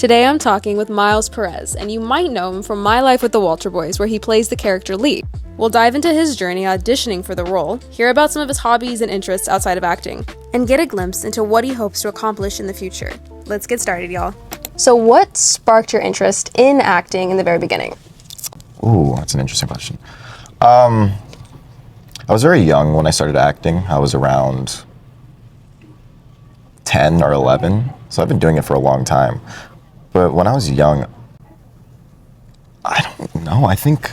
Today I'm talking with Myles Perez, and you might know him from My Life with the Walter Boys, where he plays the character Lee. We'll dive into his journey auditioning for the role, hear about some of his hobbies and interests outside of acting, and get a glimpse into what he hopes to accomplish in the future. Let's get started, y'all. So what sparked your interest in acting in the very beginning? Ooh, that's an interesting question. I was very young when I started acting. I was around 10 or 11, so I've been doing it for a long time. But when I was young, I don't know, I think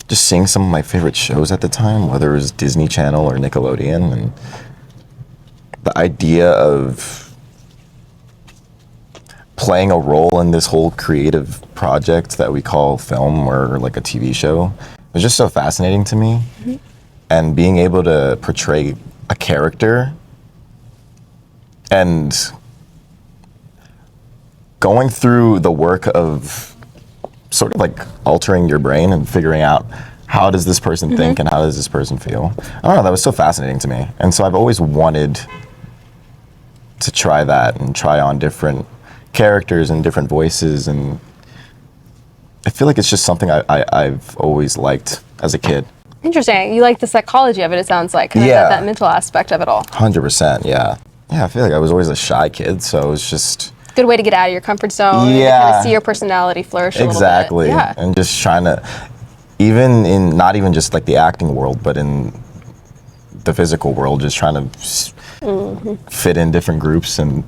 just seeing some of my favorite shows at the time, whether it was Disney Channel or Nickelodeon, and the idea of playing a role in this whole creative project that we call film or like a TV show was just so fascinating to me. Mm-hmm. And being able to portray a character and going through the work of sort of like altering your brain and figuring out how does this person think and how does this person feel. I don't know, that was so fascinating to me. And so I've always wanted to try that and try on different characters and different voices, and I feel like it's just something I've always liked as a kid. Interesting. You like the psychology of it, it sounds like. Kind of that mental aspect of it all. 100%, yeah. Yeah, I feel like I was always a shy kid, so it was just... Good way to get out of your comfort zone and kind of see your personality flourish a little bit. Exactly. Yeah. And just trying to, even in, not even just like the acting world, but in the physical world, just trying to fit in different groups and,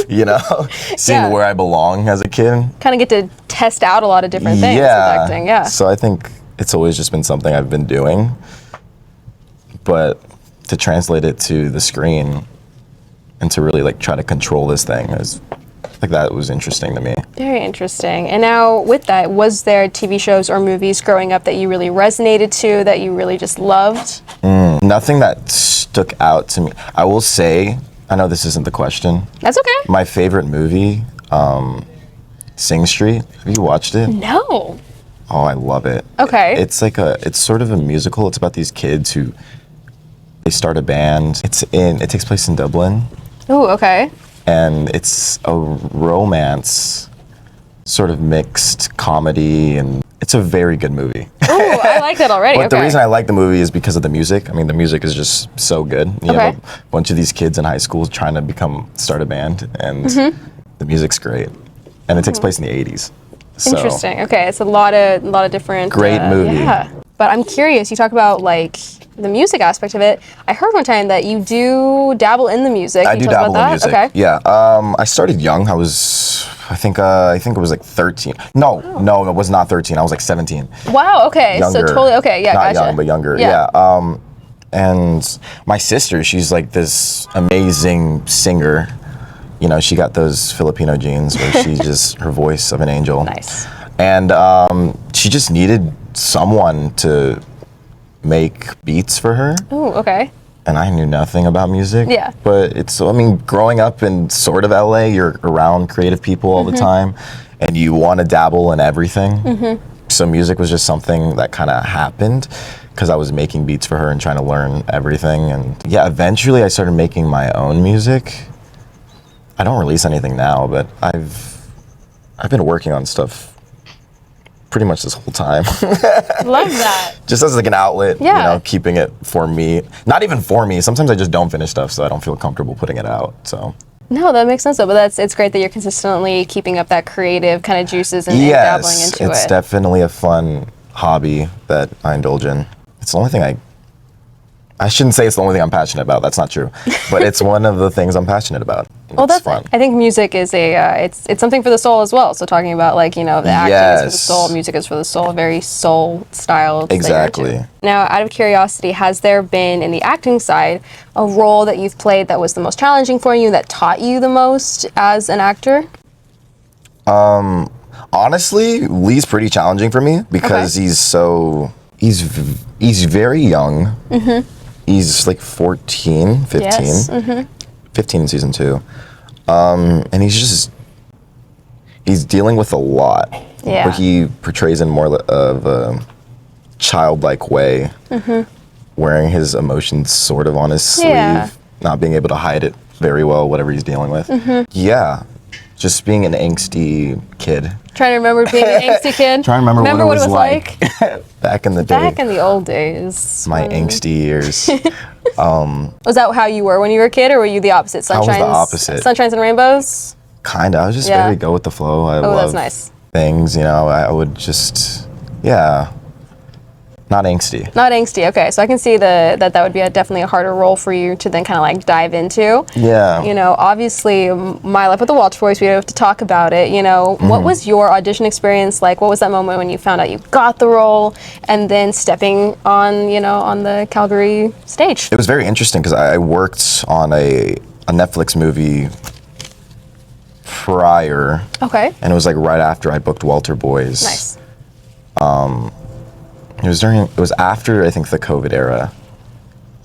you know, seeing where I belong as a kid. Kind of get to test out a lot of different things with acting, So I think it's always just been something I've been doing, but to translate it to the screen and to really like try to control this thing is like, that was interesting to me. Very interesting. And now with that, was there TV shows or movies growing up that you really resonated to, that you really just loved? Nothing that stuck out to me. I will say, I know this isn't the question. That's okay. My favorite movie, Sing Street. Have you watched it? No. Oh, I love it. Okay. It's like it's sort of a musical. It's about these kids who, they start a band. It takes place in Dublin. Oh, okay. And it's a romance, sort of mixed comedy, and it's a very good movie. Oh, I like that already. But the reason I like the movie is because of the music. I mean, the music is just so good. You have a bunch of these kids in high school trying to start a band, and the music's great. And it takes place in the 80s. So. Interesting. Okay, it's a lot of different. Great movie. Yeah. But I'm curious. You talk about like the music aspect of it. I heard one time that you do dabble in the music. I do dabble in music. Okay. Yeah. I started young. I think it was like 13. No, it was not 13. I was like 17. Wow. Okay. Younger. So totally. Okay. Yeah. Not gotcha. young, but younger. Yeah. And my sister, she's like this amazing singer. You know, she got those Filipino genes where she's just her voice of an angel. Nice. And she just needed someone to make beats for her. Oh, okay. And I knew nothing about music. Yeah. But growing up in sort of LA, you're around creative people all the time, and you want to dabble in everything. So music was just something that kind of happened because I was making beats for her and trying to learn everything. And yeah, eventually I started making my own music. I don't release anything now, but I've been working on stuff pretty much this whole time. Love that. Just as like an outlet, you know, keeping it for me. Not even for me. Sometimes I just don't finish stuff, so I don't feel comfortable putting it out. So. No, that makes sense though. But it's great that you're consistently keeping up that creative kind of juices and dabbling into it. It's definitely a fun hobby that I indulge in. It's the only thing I shouldn't say it's the only thing I'm passionate about. That's not true. But it's one of the things I'm passionate about. Well, that's fun. I think music is it's something for the soul as well. So talking about like, you know, the acting is for the soul, music is for the soul, very soul style. Exactly. Now, out of curiosity, has there been in the acting side a role that you've played that was the most challenging for you, that taught you the most as an actor? Honestly, Lee's pretty challenging for me because he's very young. He's like 14, 15. Yes. 15 in season 2. And he's dealing with a lot. Yeah. But he portrays in more of a childlike way, wearing his emotions sort of on his sleeve, not being able to hide it very well, whatever he's dealing with. Yeah. Just being an angsty kid. Trying to remember being an angsty kid. Trying to remember what it was like. Back in the day. Back in the old days. My angsty years. Was that how you were when you were a kid, or were you the opposite? Sunshines, I was the opposite. Sunshines and rainbows? Kinda. I was just very go with the flow. I love that's nice. things, you know. I would just, not angsty. Not angsty. Okay, so I can see that would be definitely a harder role for you to then kind of like dive into. Yeah. You know, obviously, My Life with the Walter Boys, we have to talk about it. You know, what was your audition experience like? What was that moment when you found out you got the role, and then stepping on, you know, on the Calgary stage? It was very interesting because I worked on a Netflix movie prior. Okay. And it was like right after I booked Walter Boys. Nice. It was after, I think, the COVID era.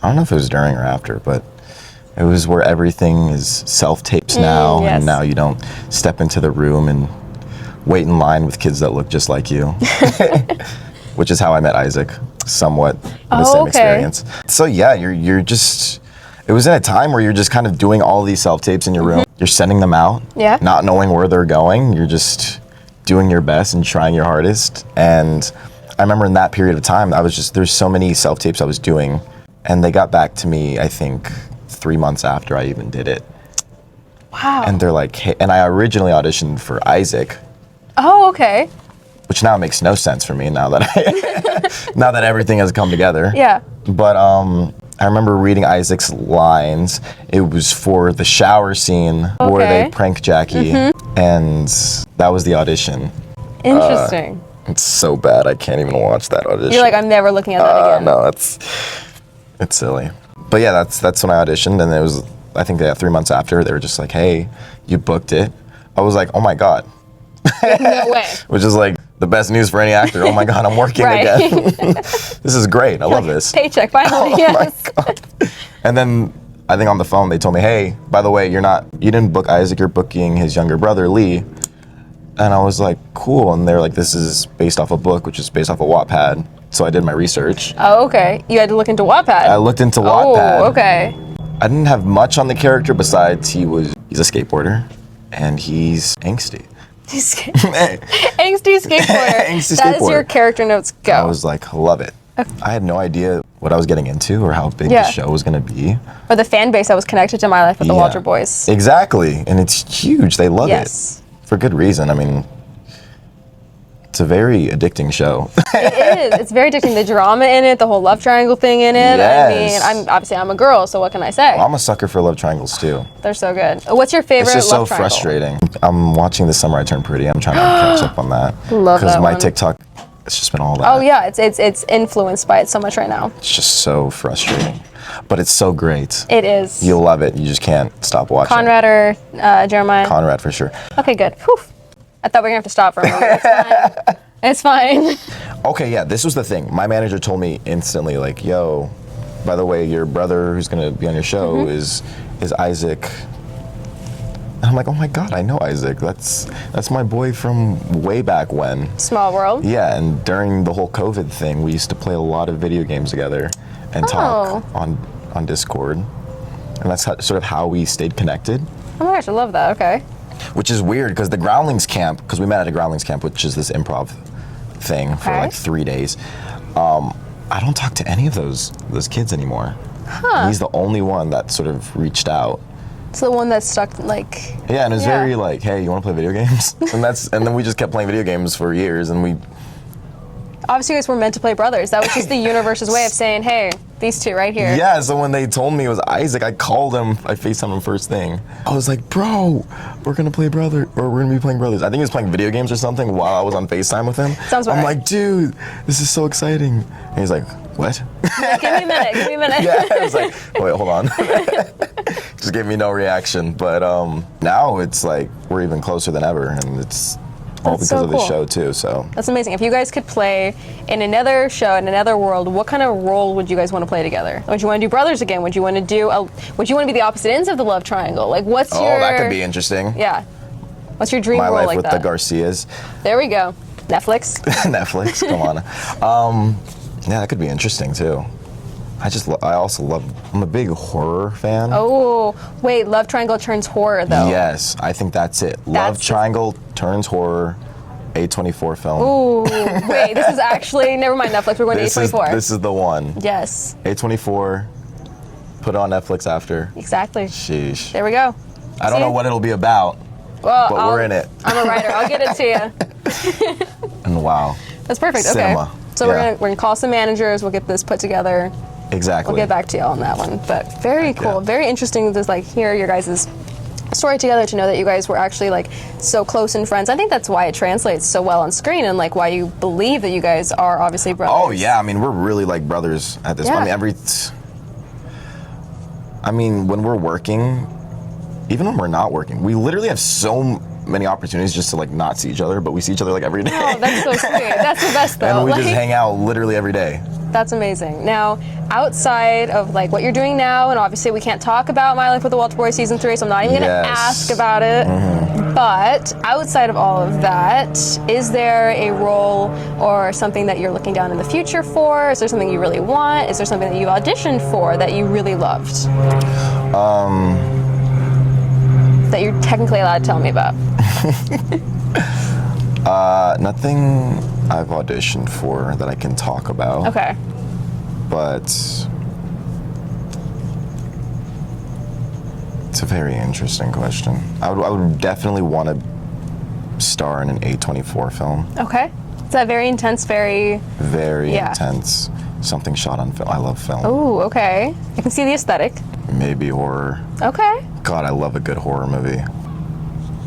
I don't know if it was during or after, but it was where everything is self-tapes now, yes. and now you don't step into the room and wait in line with kids that look just like you, which is how I met Isaac, somewhat the same experience. So yeah, you're just, it was in a time where you're just kind of doing all these self-tapes in your room. You're sending them out, not knowing where they're going. You're just doing your best and trying your hardest. And I remember in that period of time, there's so many self-tapes I was doing, and they got back to me, I think, 3 months after I even did it. Wow. And they're like, hey, and I originally auditioned for Isaac. Oh, okay. Which now makes no sense for me now that now that everything has come together. Yeah. But I remember reading Isaac's lines. It was for the shower scene where they prank Jackie, and that was the audition. Interesting. It's so bad, I can't even watch that audition. You're like, I'm never looking at that again. No, it's silly. But yeah, that's when I auditioned, and it was, I think 3 months after, they were just like, hey, you booked it. I was like, oh my God. No way. Which is like the best news for any actor. Oh my God, I'm working again. This is great, I love this. Paycheck, finally, yes. My God. And then, I think on the phone, they told me, hey, by the way, you didn't book Isaac, you're booking his younger brother, Lee. And I was like, cool. And they're like, this is based off a book, which is based off of Wattpad. So I did my research. Oh, okay. You had to look into Wattpad. I looked into Wattpad. Oh, okay. I didn't have much on the character besides he's a skateboarder and he's angsty. Angsty skateboarder. Angsty That skateboarder. is your character notes. Go. I was like, love it. Okay. I had no idea what I was getting into or how big the show was going to be. Or the fan base that was connected to My Life with the Walter Boys. Exactly. And it's huge. They love it. For good reason. I mean, it's a very addicting show. It is. It's very addicting. The drama in it, the whole love triangle thing in it. Yes. I mean, I'm a girl, so what can I say? Well, I'm a sucker for love triangles too. They're so good. What's your favorite It's just love so triangle? frustrating. I'm watching This Summer I Turned Pretty. I'm trying to catch up on that. Love that Because my one. TikTok, it's just been all that. Oh yeah, it's influenced by it so much right now. It's just so frustrating. But it's so great. It is. You'll love it. You just can't stop watching. Conrad or Jeremiah? Conrad for sure. Okay, good. Whew. I thought we were going to have to stop for a moment. It's fine. It's fine. Okay, yeah, this was the thing. My manager told me instantly, like, yo, by the way, your brother who's going to be on your show is Isaac. And I'm like, oh my God, I know Isaac. That's my boy from way back when. Small world. Yeah, and during the whole COVID thing, we used to play a lot of video games together and talk on Discord. And that's sort of how we stayed connected. Oh my gosh, I love that. Okay. Which is weird because the Groundlings camp, because we met at a Groundlings camp, which is this improv thing for like 3 days. I don't talk to any of those kids anymore. Huh. He's the only one that sort of reached out. It's the one that stuck like. Yeah, and it was very like, hey, you want to play video games? and then we just kept playing video games for years, and we. Obviously, you guys were meant to play brothers. That was just the universe's way of saying, hey, these two right here. Yeah, so when they told me it was Isaac, I called him, I FaceTimed him first thing. I was like, bro, we're gonna play we're gonna be playing brothers. I think he was playing video games or something while I was on FaceTime with him. Sounds right. I'm like, dude, this is so exciting. And he's like, what? Give me a minute. Yeah, I was like, wait, hold on. Just gave me no reaction. But now it's like, we're even closer than ever, and it's all because of the show too, so. That's amazing. If you guys could play in another show, in another world, what kind of role would you guys want to play together? Would you want to do brothers again? Would you want to be the opposite ends of the love triangle? Like, what's your... Oh, that could be interesting. Yeah. What's your dream role My like Life that? with the Garcias. There we go. Netflix. Netflix, come on. Yeah, that could be interesting too. I also love, I'm a big horror fan. Oh, wait, Love Triangle turns horror though. Yes, I think that's it. Love Triangle turns horror, A24 film. Ooh, wait, this is actually, never mind Netflix, we're going to A24. This is the one. Yes. A24, put it on Netflix after. Exactly. Sheesh. There we go. I don't know what it'll be about, but we're in it. I'm a writer, I'll get it to you. And wow. That's perfect, Cinema. okay. So we're gonna call some managers, we'll get this put together. Exactly. We'll get back to you on that one. But very cool, very interesting to like hear your guys' story together, to know that you guys were actually like so close and friends. I think that's why it translates so well on screen, and like why you believe that you guys are obviously brothers. Oh yeah, I mean we're really like brothers at this point. I mean when we're working, even when we're not working, we literally have so many opportunities just to like not see each other, but we see each other like every day. Oh, that's so sweet. That's the best though. And we just hang out literally every day. That's amazing. Now, outside of like what you're doing now, and obviously we can't talk about My Life with the Walter Boys season 3, so I'm not even gonna ask about it. But outside of all of that, is there a role or something that you're looking down in the future for? Is there something you really want? Is there something that you auditioned for that you really loved? That you're technically allowed to tell me about. Nothing I've auditioned for that I can talk about. Okay. But it's a very interesting question. I would definitely want to star in an A24 film. Okay. Is that very intense, very intense. Something shot on film. I love film. Oh, okay. I can see the aesthetic. Maybe horror. Okay. God, I love a good horror movie.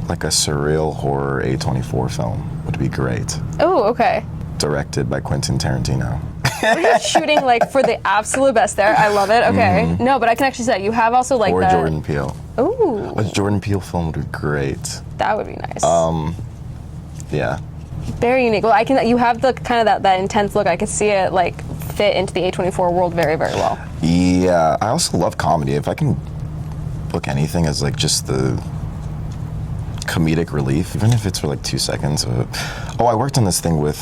Like a surreal horror A24 film would be great. Oh, okay. Directed by Quentin Tarantino. We're just shooting like for the absolute best there. I love it. Okay. No, but I can actually say you have also like that. Or Jordan Peele. Ooh. A Jordan Peele film would be great. That would be nice. Yeah. Very unique. Well, you have the kind of that intense look. I can see it like fit into the A24 world very, very well. Yeah. I also love comedy. If I can book anything as like just the comedic relief, even if it's for like 2 seconds. Oh, I worked on this thing with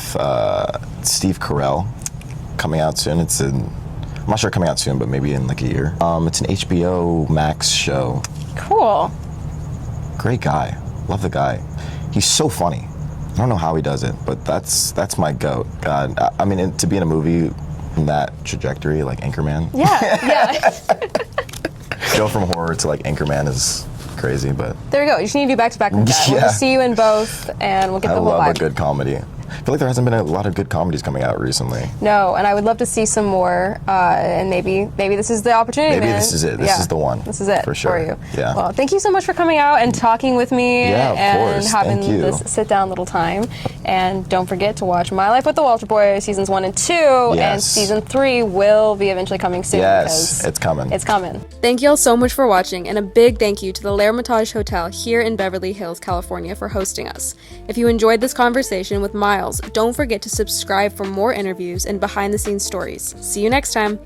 Steve Carell, coming out soon. I'm not sure coming out soon, but maybe in like a year. It's an HBO Max show. Cool. Great guy. Love the guy. He's so funny. I don't know how he does it, but that's my goat. God, I mean, to be in a movie in that trajectory, like Anchorman. Yeah. Go from horror to like Anchorman is crazy, but there we go. You just need to do back-to-back with that. We'll just see you in both, and we'll get the whole vibe. I love a good comedy. I feel like there hasn't been a lot of good comedies coming out recently. No, and I would love to see some more, and maybe this is the opportunity, Maybe man. this is it. This is the one. This is it for sure. for you. Yeah. Well, thank you so much for coming out and talking with me and having this sit-down little time. And don't forget to watch My Life with the Walter Boys seasons 1 and 2, and season 3 will be eventually coming soon. Yes, it's coming. It's coming. Thank you all so much for watching, and a big thank you to the L'Hermitage Hotel here in Beverly Hills, California for hosting us. If you enjoyed this conversation with Myles, don't forget to subscribe for more interviews and behind-the-scenes stories. See you next time.